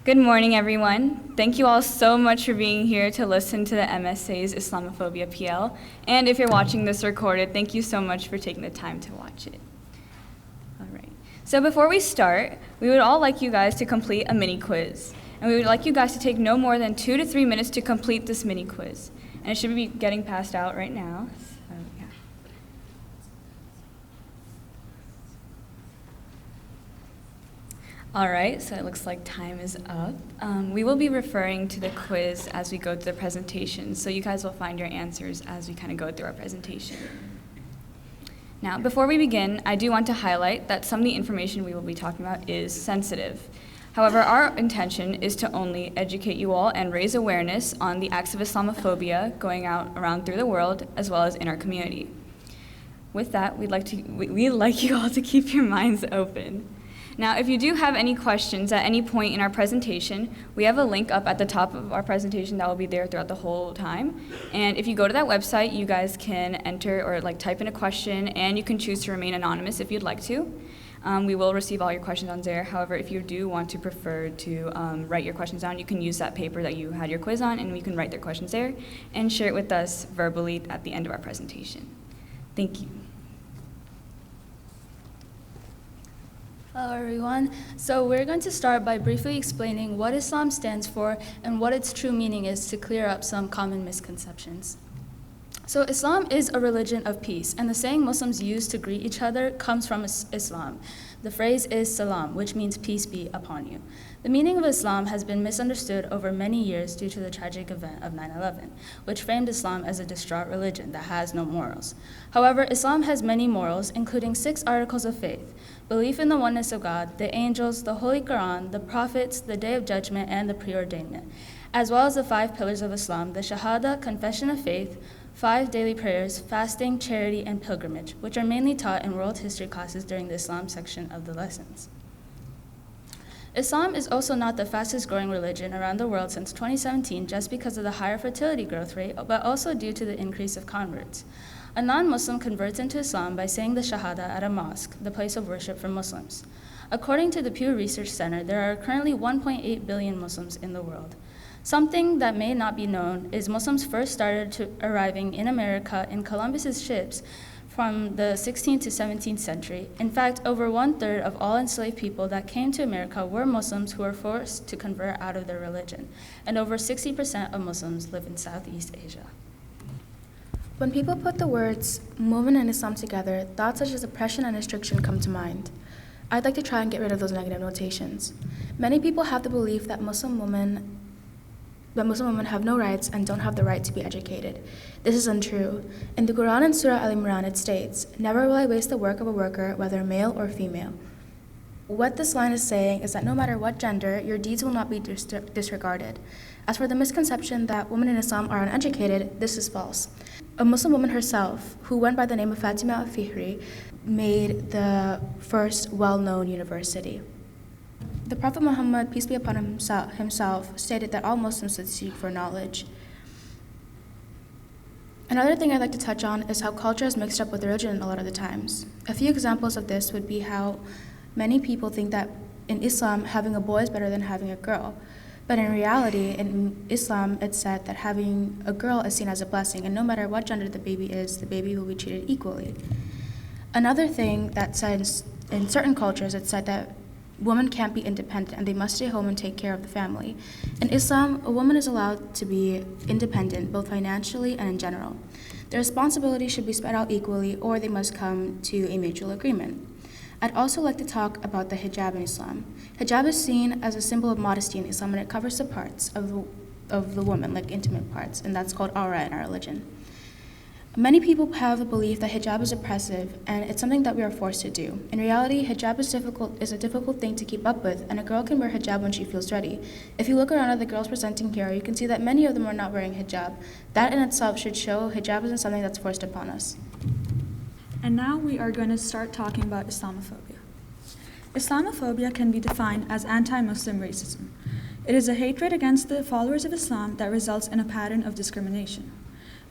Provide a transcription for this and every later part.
Good morning, everyone. Thank you all so much for being here to listen to the MSA's Islamophobia PL. And if you're watching this recorded, thank you so much for taking the time to watch it. All right. So before we start, we would all like you guys to complete a mini quiz. And we would like you guys to take no more than 2 to 3 minutes to complete this mini quiz. And it should be getting passed out right now. So, yeah. All right, so it looks like time is up. We will be referring to the quiz as we go through the presentation, so you guys will find your answers as we kind of go through our presentation. Now, before we begin, I do want to highlight that some of the information we will be talking about is sensitive. However, our intention is to only educate you all and raise awareness on the acts of Islamophobia going out around through the world, as well as in our community. With that, we'd like you all to keep your minds open. Now, if you do have any questions at any point in our presentation, we have a link up at the top of our presentation that will be there throughout the whole time. And if you go to that website, you guys can enter or type in a question, and you can choose to remain anonymous if you'd like to. We will receive all your questions on there. However, if you do want to prefer to write your questions down, you can use that paper that you had your quiz on, and we can write their questions there and share it with us verbally at the end of our presentation. Thank you. Hello everyone. So we're going to start by briefly explaining what Islam stands for and what its true meaning is to clear up some common misconceptions. So Islam is a religion of peace, and the saying Muslims use to greet each other comes from Islam. The phrase is salam, which means peace be upon you. The meaning of Islam has been misunderstood over many years due to the tragic event of 9/11, which framed Islam as a distraught religion that has no morals. However, Islam has many morals, including 6 articles of faith: belief in the oneness of God, the angels, the Holy Quran, the prophets, the Day of Judgment, and the preordainment, as well as the 5 pillars of Islam: the Shahada, confession of faith, 5 daily prayers, fasting, charity, and pilgrimage, which are mainly taught in world history classes during the Islam section of the lessons. Islam is also not the fastest growing religion around the world since 2017 just because of the higher fertility growth rate, but also due to the increase of converts. A non-Muslim converts into Islam by saying the Shahada at a mosque, the place of worship for Muslims. According to the Pew Research Center, there are currently 1.8 billion Muslims in the world. Something that may not be known is Muslims first started arriving in America in Columbus's ships from the 16th to 17th century. In fact, over 1/3 of all enslaved people that came to America were Muslims who were forced to convert out of their religion, and over 60% of Muslims live in Southeast Asia. When people put the words movement and Islam together, thoughts such as oppression and restriction come to mind. I'd like to try and get rid of those negative notations. Many people have the belief that Muslim women have no rights and don't have the right to be educated. This is untrue. In the Quran and Surah Al-Imran, it states, "Never will I waste the work of a worker, whether male or female." What this line is saying is that no matter what gender, your deeds will not be disregarded. As for the misconception that women in Islam are uneducated, this is false. A Muslim woman herself, who went by the name of Fatima al-Fihri, made the first well-known university. The Prophet Muhammad, peace be upon him, himself, stated that all Muslims should seek for knowledge. Another thing I'd like to touch on is how culture is mixed up with religion a lot of the times. A few examples of this would be how many people think that in Islam, having a boy is better than having a girl. But in reality, in Islam, it's said that having a girl is seen as a blessing, and no matter what gender the baby is, the baby will be treated equally. Another thing that says in certain cultures, it's said that women can't be independent and they must stay home and take care of the family. In Islam, a woman is allowed to be independent, both financially and in general. Their responsibilities should be spread out equally, or they must come to a mutual agreement. I'd also like to talk about the hijab in Islam. Hijab is seen as a symbol of modesty in Islam, and it covers the parts of the woman, like intimate parts, and that's called aura in our religion. Many people have a belief that hijab is oppressive, and it's something that we are forced to do. In reality, hijab is a difficult thing to keep up with, and a girl can wear hijab when she feels ready. If you look around at the girls presenting here, you can see that many of them are not wearing hijab. That in itself should show hijab isn't something that's forced upon us. And now we are going to start talking about Islamophobia. Islamophobia can be defined as anti-Muslim racism. It is a hatred against the followers of Islam that results in a pattern of discrimination.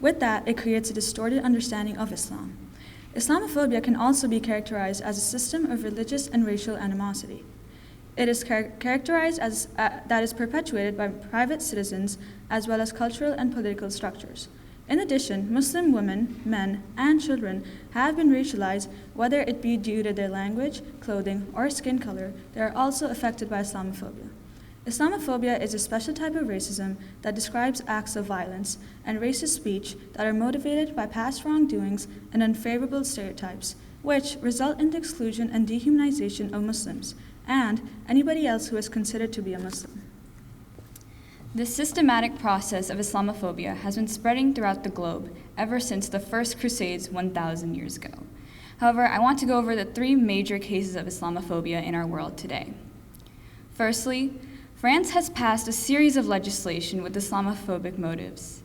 With that, it creates a distorted understanding of Islam. Islamophobia can also be characterized as a system of religious and racial animosity. It is characterized as that is perpetuated by private citizens as well as cultural and political structures. In addition, Muslim women, men, and children have been racialized, whether it be due to their language, clothing, or skin color. They are also affected by Islamophobia. Islamophobia is a special type of racism that describes acts of violence and racist speech that are motivated by past wrongdoings and unfavorable stereotypes, which result in the exclusion and dehumanization of Muslims and anybody else who is considered to be a Muslim. This systematic process of Islamophobia has been spreading throughout the globe ever since the First Crusades 1,000 years ago. However, I want to go over the 3 major cases of Islamophobia in our world today. Firstly, France has passed a series of legislation with Islamophobic motives.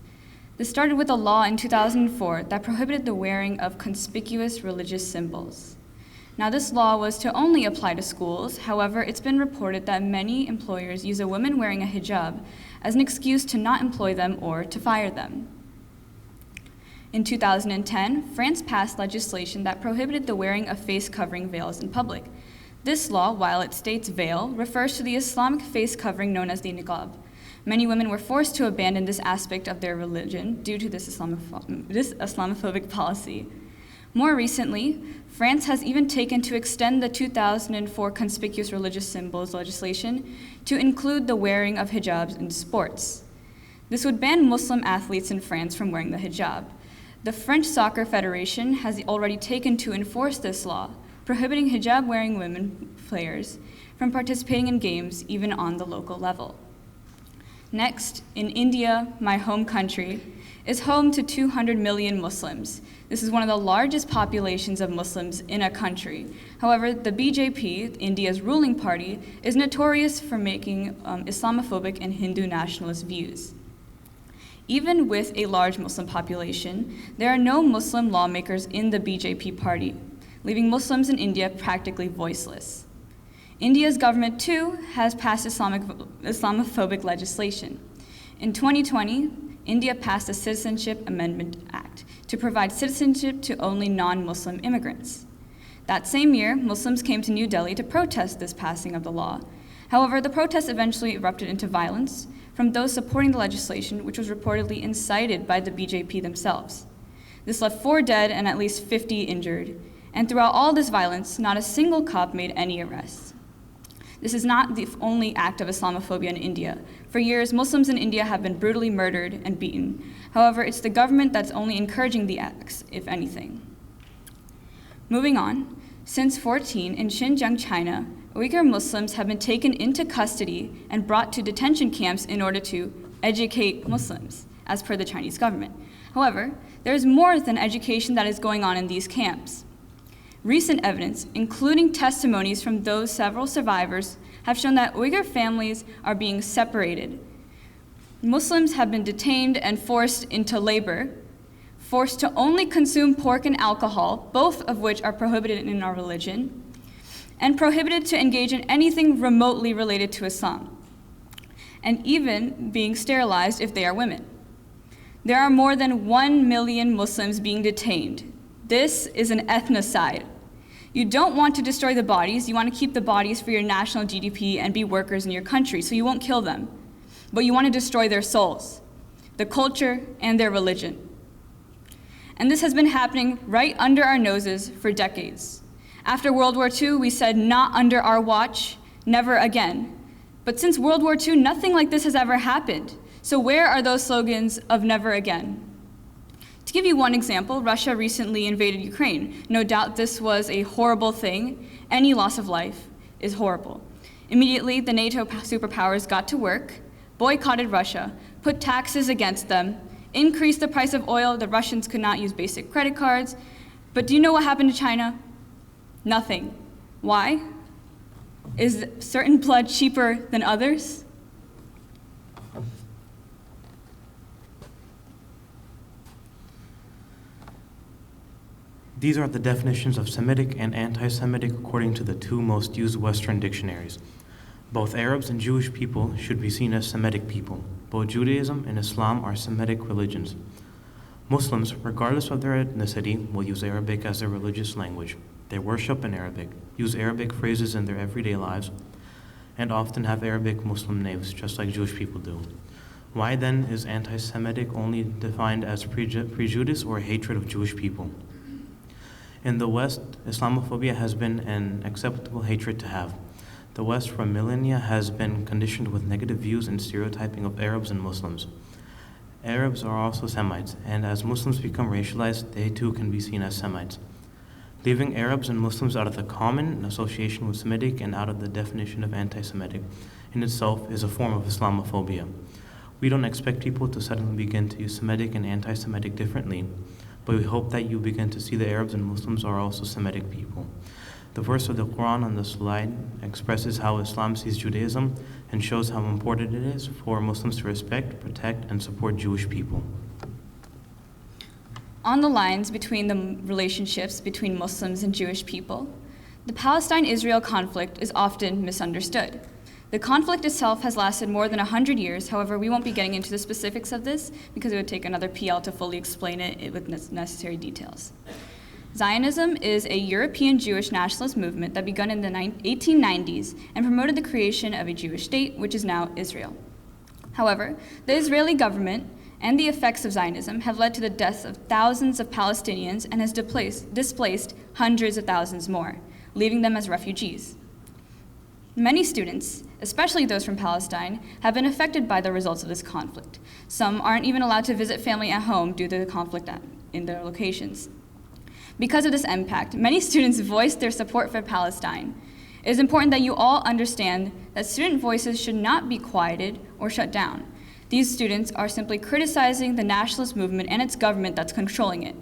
This started with a law in 2004 that prohibited the wearing of conspicuous religious symbols. Now, this law was to only apply to schools. However, it's been reported that many employers use a woman wearing a hijab as an excuse to not employ them or to fire them. In 2010, France passed legislation that prohibited the wearing of face-covering veils in public. This law, while it states veil, refers to the Islamic face covering known as the niqab. Many women were forced to abandon this aspect of their religion due to this Islamophobic policy. More recently, France has even taken to extend the 2004 conspicuous religious symbols legislation to include the wearing of hijabs in sports. This would ban Muslim athletes in France from wearing the hijab. The French Soccer Federation has already taken to enforce this law, prohibiting hijab-wearing women players from participating in games even on the local level. Next, in India, my home country, is home to 200 million Muslims. This is one of the largest populations of Muslims in a country. However, the BJP, India's ruling party, is notorious for making Islamophobic and Hindu nationalist views. Even with a large Muslim population, there are no Muslim lawmakers in the BJP party, leaving Muslims in India practically voiceless. India's government, too, has passed Islamophobic legislation. In 2020, India passed a Citizenship Amendment Act to provide citizenship to only non-Muslim immigrants. That same year, Muslims came to New Delhi to protest this passing of the law. However, the protests eventually erupted into violence from those supporting the legislation, which was reportedly incited by the BJP themselves. This left 4 dead and at least 50 injured. And throughout all this violence, not a single cop made any arrests. This is not the only act of Islamophobia in India. For years, Muslims in India have been brutally murdered and beaten. However, it's the government that's only encouraging the acts, if anything. Moving on, since 2014, in Xinjiang, China, Uyghur Muslims have been taken into custody and brought to detention camps in order to educate Muslims, as per the Chinese government. However, there is more than education that is going on in these camps. Recent evidence, including testimonies from those several survivors, have shown that Uyghur families are being separated. Muslims have been detained and forced into labor, forced to only consume pork and alcohol, both of which are prohibited in our religion, and prohibited to engage in anything remotely related to Islam, and even being sterilized if they are women. There are more than 1 million Muslims being detained. This is an ethnocide. You don't want to destroy the bodies. You want to keep the bodies for your national GDP and be workers in your country, so you won't kill them. But you want to destroy their souls, the culture, and their religion. And this has been happening right under our noses for decades. After World War II, we said, not under our watch, never again. But since World War II, nothing like this has ever happened. So where are those slogans of never again? To give you one example, Russia recently invaded Ukraine. No doubt this was a horrible thing. Any loss of life is horrible. Immediately, the NATO superpowers got to work, boycotted Russia, put taxes against them, increased the price of oil. The Russians could not use basic credit cards. But do you know what happened to China? Nothing. Why? Is certain blood cheaper than others? These are the definitions of Semitic and anti-Semitic according to the 2 most used Western dictionaries. Both Arabs and Jewish people should be seen as Semitic people. Both Judaism and Islam are Semitic religions. Muslims, regardless of their ethnicity, will use Arabic as their religious language. They worship in Arabic, use Arabic phrases in their everyday lives, and often have Arabic Muslim names, just like Jewish people do. Why then is anti-Semitic only defined as prejudice or hatred of Jewish people? In the West, Islamophobia has been an acceptable hatred to have. The West for millennia has been conditioned with negative views and stereotyping of Arabs and Muslims. Arabs are also Semites, and as Muslims become racialized, they too can be seen as Semites. Leaving Arabs and Muslims out of the common association with Semitic and out of the definition of anti-Semitic in itself is a form of Islamophobia. We don't expect people to suddenly begin to use Semitic and anti-Semitic differently, but we hope that you begin to see the Arabs and Muslims are also Semitic people. The verse of the Quran on the slide expresses how Islam sees Judaism and shows how important it is for Muslims to respect, protect, and support Jewish people. On the lines between the relationships between Muslims and Jewish people, the Palestine-Israel conflict is often misunderstood. The conflict itself has lasted more than 100 years. However, we won't be getting into the specifics of this because it would take another PL to fully explain it with necessary details. Zionism is a European Jewish nationalist movement that began in the 1890s and promoted the creation of a Jewish state, which is now Israel. However, the Israeli government and the effects of Zionism have led to the deaths of thousands of Palestinians and has displaced hundreds of thousands more, leaving them as refugees. Many students, especially those from Palestine, have been affected by the results of this conflict. Some aren't even allowed to visit family at home due to the conflict in their locations. Because of this impact, many students voiced their support for Palestine. It is important that you all understand that student voices should not be quieted or shut down. These students are simply criticizing the nationalist movement and its government that's controlling it.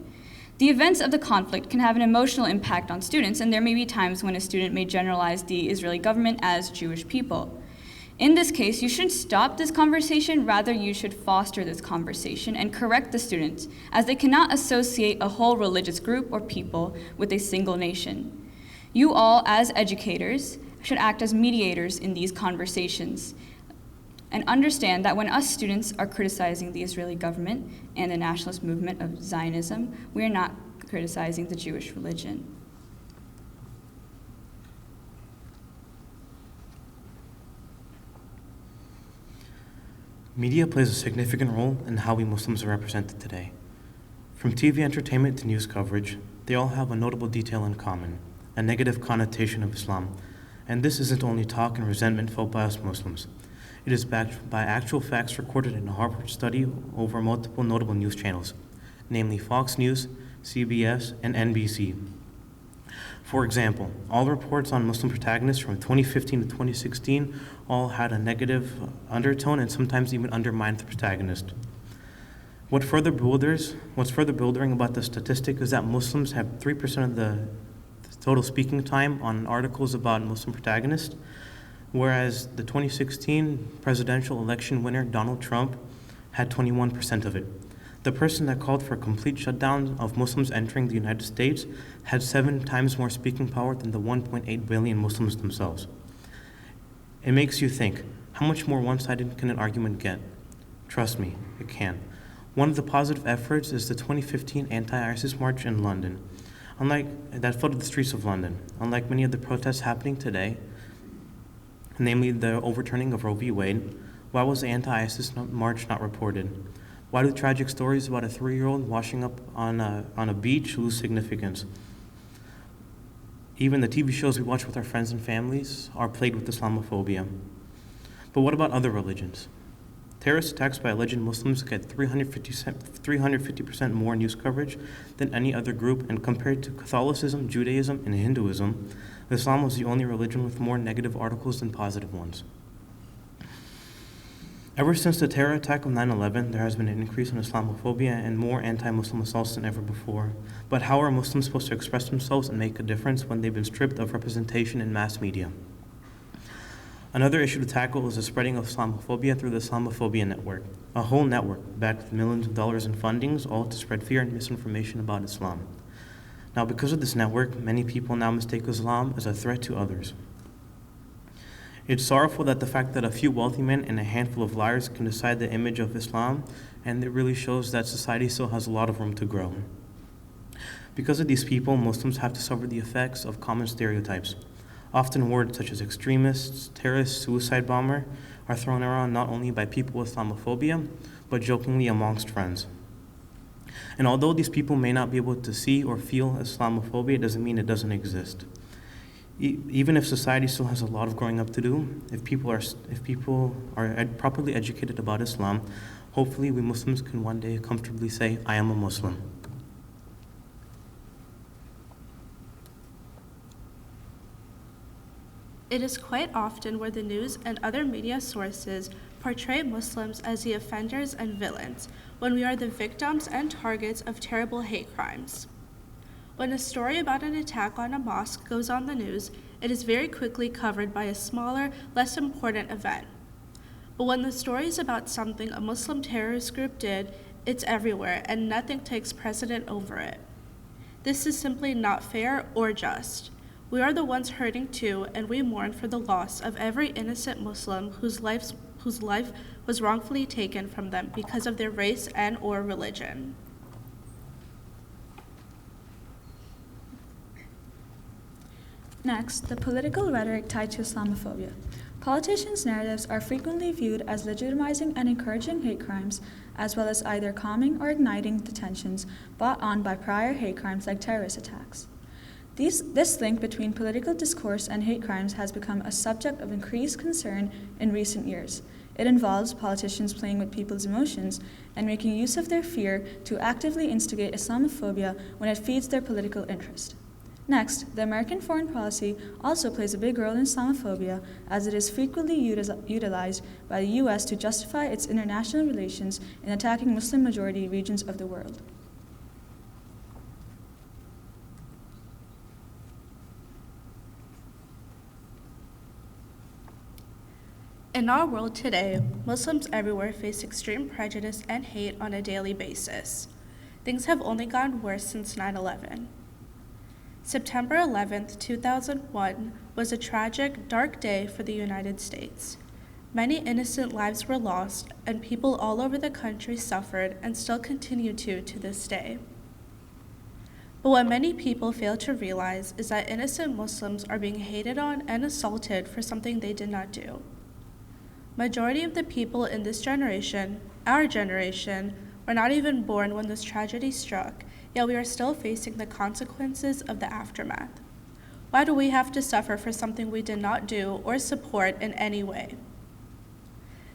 The events of the conflict can have an emotional impact on students, and there may be times when a student may generalize the Israeli government as Jewish people. In this case, you shouldn't stop this conversation, rather you should foster this conversation and correct the students, as they cannot associate a whole religious group or people with a single nation. You all, as educators, should act as mediators in these conversations and understand that when us students are criticizing the Israeli government and the nationalist movement of Zionism, we are not criticizing the Jewish religion. Media plays a significant role in how we Muslims are represented today. From TV entertainment to news coverage, they all have a notable detail in common, a negative connotation of Islam. And this isn't only talk and resentment felt by us Muslims. It is backed by actual facts recorded in a Harvard study over multiple notable news channels, namely Fox News, CBS, and NBC. For example, all reports on Muslim protagonists from 2015 to 2016 all had a negative undertone and sometimes even undermined the protagonist. What's further bewildering about the statistic is that Muslims have 3% of the total speaking time on articles about Muslim protagonists, whereas the 2016 presidential election winner, Donald Trump, had 21% of it. The person that called for a complete shutdown of Muslims entering the United States had 7 times more speaking power than the 1.8 billion Muslims themselves. It makes you think, how much more one-sided can an argument get? Trust me, it can. One of the positive efforts is the 2015 anti-ISIS march in London. That flooded the streets of London. Unlike many of the protests happening today, namely the overturning of Roe v. Wade, why was the anti-ISIS march not reported? Why do tragic stories about a 3-year-old washing up on a beach lose significance? Even the TV shows we watch with our friends and families are plagued with Islamophobia. But what about other religions? Terrorist attacks by alleged Muslims get 350% more news coverage than any other group, and compared to Catholicism, Judaism, and Hinduism, Islam was the only religion with more negative articles than positive ones. Ever since the terror attack of 9/11, there has been an increase in Islamophobia and more anti-Muslim assaults than ever before. But how are Muslims supposed to express themselves and make a difference when they've been stripped of representation in mass media? Another issue to tackle is the spreading of Islamophobia through the Islamophobia network, a whole network backed with millions of dollars in fundings, all to spread fear and misinformation about Islam. Now, because of this network, many people now mistake Islam as a threat to others. It's sorrowful that the fact that a few wealthy men and a handful of liars can decide the image of Islam, and it really shows that society still has a lot of room to grow. Because of these people, Muslims have to suffer the effects of common stereotypes. Often words such as extremists, terrorists, suicide bomber are thrown around not only by people with Islamophobia, but jokingly amongst friends. And although these people may not be able to see or feel Islamophobia, it doesn't mean it doesn't exist. Even if society still has a lot of growing up to do, if people are properly educated about Islam, hopefully we Muslims can one day comfortably say, I am a Muslim. It is quite often where the news and other media sources portray Muslims as the offenders and villains, when we are the victims and targets of terrible hate crimes. When a story about an attack on a mosque goes on the news, it is very quickly covered by a smaller, less important event. But when the story is about something a Muslim terrorist group did, it's everywhere and nothing takes precedent over it. This is simply not fair or just. We are the ones hurting too, and we mourn for the loss of every innocent Muslim whose life was wrongfully taken from them because of their race and or religion. Next, the political rhetoric tied to Islamophobia. Politicians' narratives are frequently viewed as legitimizing and encouraging hate crimes, as well as either calming or igniting the tensions brought on by prior hate crimes like terrorist attacks. This link between political discourse and hate crimes has become a subject of increased concern in recent years. It involves politicians playing with people's emotions and making use of their fear to actively instigate Islamophobia when it feeds their political interest. Next, the American foreign policy also plays a big role in Islamophobia, as it is frequently utilized by the U.S. to justify its international relations in attacking Muslim-majority regions of the world. In our world today, Muslims everywhere face extreme prejudice and hate on a daily basis. Things have only gotten worse since 9/11. September 11, 2001 was a tragic, dark day for the United States. Many innocent lives were lost, and people all over the country suffered and still continue to this day. But what many people fail to realize is that innocent Muslims are being hated on and assaulted for something they did not do. Majority of the people in this generation, our generation, were not even born when this tragedy struck, yet we are still facing the consequences of the aftermath. Why do we have to suffer for something we did not do or support in any way?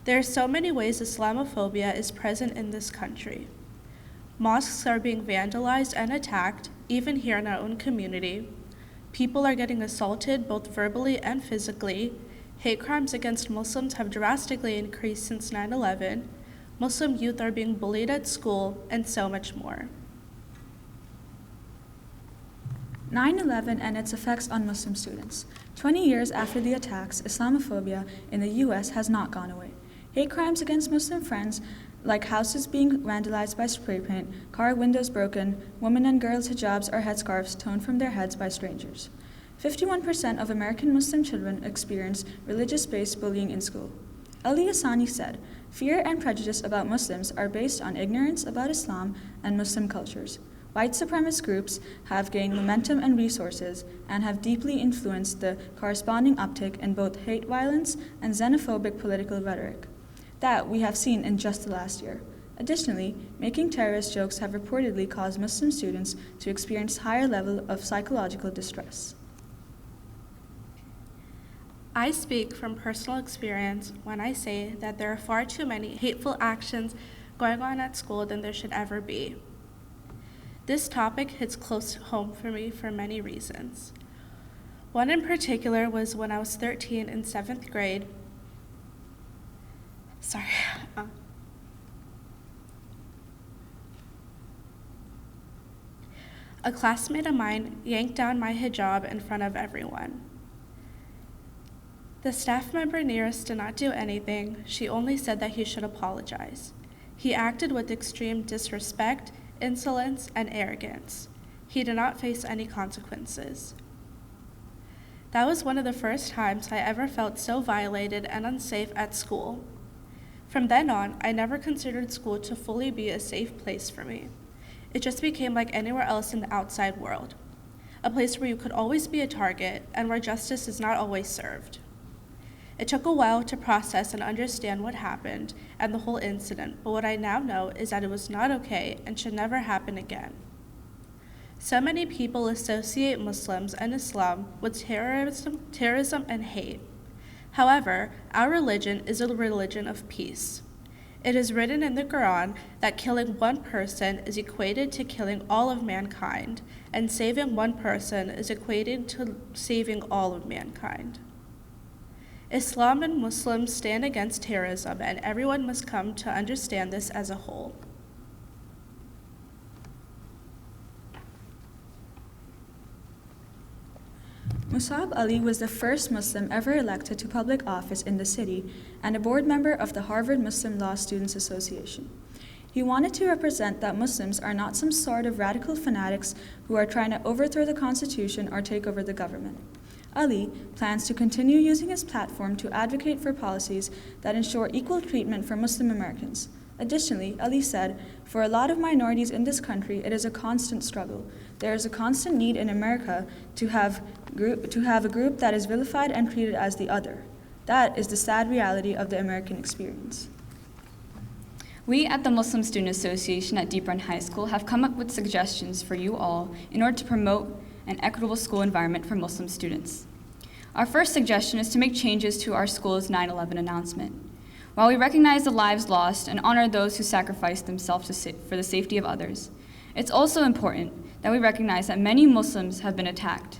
There are so many ways Islamophobia is present in this country. Mosques are being vandalized and attacked, even here in our own community. People are getting assaulted both verbally and physically. Hate crimes against Muslims have drastically increased since 9/11. Muslim youth are being bullied at school, and so much more. 9/11 and its effects on Muslim students. 20 years after the attacks, Islamophobia in the U.S. has not gone away. Hate crimes against Muslim friends, like houses being vandalized by spray paint, car windows broken, women and girls' hijabs or headscarves torn from their heads by strangers. 51% of American Muslim children experience religious-based bullying in school. Ali Hassani said, "Fear and prejudice about Muslims are based on ignorance about Islam and Muslim cultures. White supremacist groups have gained momentum and resources and have deeply influenced the corresponding uptick in both hate violence and xenophobic political rhetoric that we have seen in just the last year. Additionally, making terrorist jokes have reportedly caused Muslim students to experience higher level of psychological distress." I speak from personal experience when I say that there are far too many hateful actions going on at school than there should ever be. This topic hits close to home for me for many reasons. One in particular was when I was 13 in 7th grade. A classmate of mine yanked down my hijab in front of everyone. The staff member near us did not do anything. She only said that he should apologize. He acted with extreme disrespect, insolence, and arrogance. He did not face any consequences. That was one of the first times I ever felt so violated and unsafe at school. From then on, I never considered school to fully be a safe place for me. It just became like anywhere else in the outside world. a place where you could always be a target and where justice is not always served. It took a while to process and understand what happened and the whole incident, but what I now know is that it was not okay and should never happen again. So many people associate Muslims and Islam with terrorism and hate. However, our religion is a religion of peace. It is written in the Quran that killing one person is equated to killing all of mankind, and saving one person is equated to saving all of mankind. Islam and Muslims stand against terrorism, and everyone must come to understand this as a whole. Musab Ali was the first Muslim ever elected to public office in the city and a board member of the Harvard Muslim Law Students Association. He wanted to represent that Muslims are not some sort of radical fanatics who are trying to overthrow the Constitution or take over the government. Ali plans to continue using his platform to advocate for policies that ensure equal treatment for Muslim Americans. Additionally, Ali said, "For a lot of minorities in this country, it is a constant struggle. There is a constant need in America to have a group that is vilified and treated as the other. That is the sad reality of the American experience." We at the Muslim Student Association at Deep Run High School have come up with suggestions for you all in order to promote an equitable school environment for Muslim students. Our first suggestion is to make changes to our school's 9/11 announcement. While we recognize the lives lost and honor those who sacrificed themselves for the safety of others, it's also important that we recognize that many Muslims have been attacked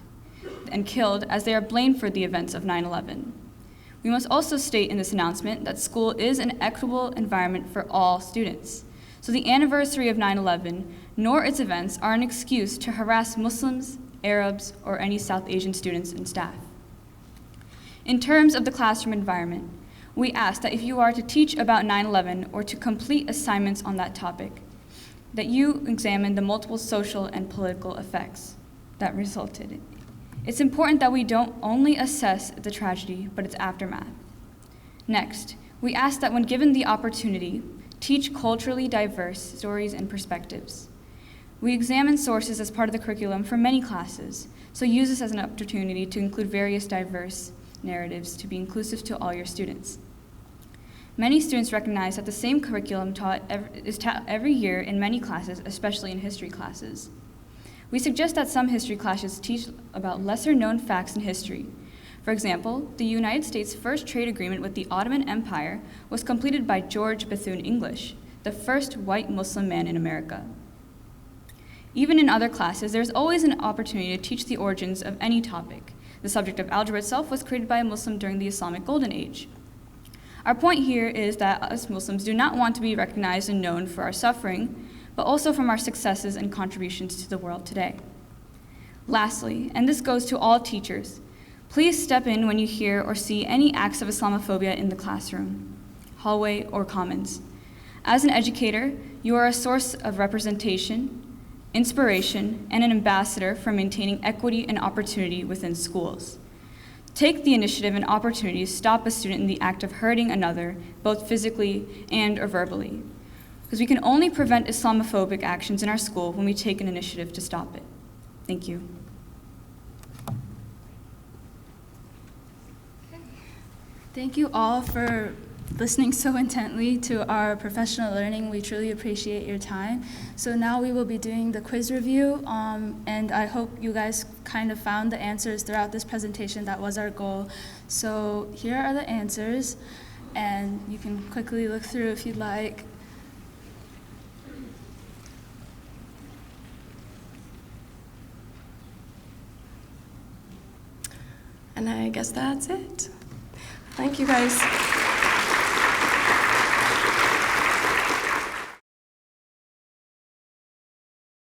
and killed as they are blamed for the events of 9/11. We must also state in this announcement that school is an equitable environment for all students. So the anniversary of 9/11 nor its events are an excuse to harass Muslims, Arabs, or any South Asian students and staff. In terms of the classroom environment, we ask that if you are to teach about 9/11 or to complete assignments on that topic, that you examine the multiple social and political effects that resulted. It's important that we don't only assess the tragedy, but its aftermath. Next, we ask that when given the opportunity, teach culturally diverse stories and perspectives. We examine sources as part of the curriculum for many classes, so use this as an opportunity to include various diverse narratives to be inclusive to all your students. Many students recognize that the same curriculum is taught every year in many classes, especially in history classes. We suggest that some history classes teach about lesser-known facts in history. For example, the United States' first trade agreement with the Ottoman Empire was completed by George Bethune-English, the first white Muslim man in America. Even in other classes, there's always an opportunity to teach the origins of any topic. The subject of algebra itself was created by a Muslim during the Islamic Golden Age. Our point here is that us Muslims do not want to be recognized and known for our suffering, but also from our successes and contributions to the world today. Lastly, and this goes to all teachers, please step in when you hear or see any acts of Islamophobia in the classroom, hallway, or commons. As an educator, you are a source of representation, inspiration, and an ambassador for maintaining equity and opportunity within schools. Take the initiative and opportunity to stop a student in the act of hurting another, both physically and or verbally, because we can only prevent Islamophobic actions in our school when we take an initiative to stop it. Thank you. Thank you all for listening so intently to our professional learning. We truly appreciate your time. So now we will be doing the quiz review, and I hope you guys kind of found the answers throughout this presentation. That was our goal. So here are the answers, and you can quickly look through if you'd like. And I guess that's it. Thank you guys.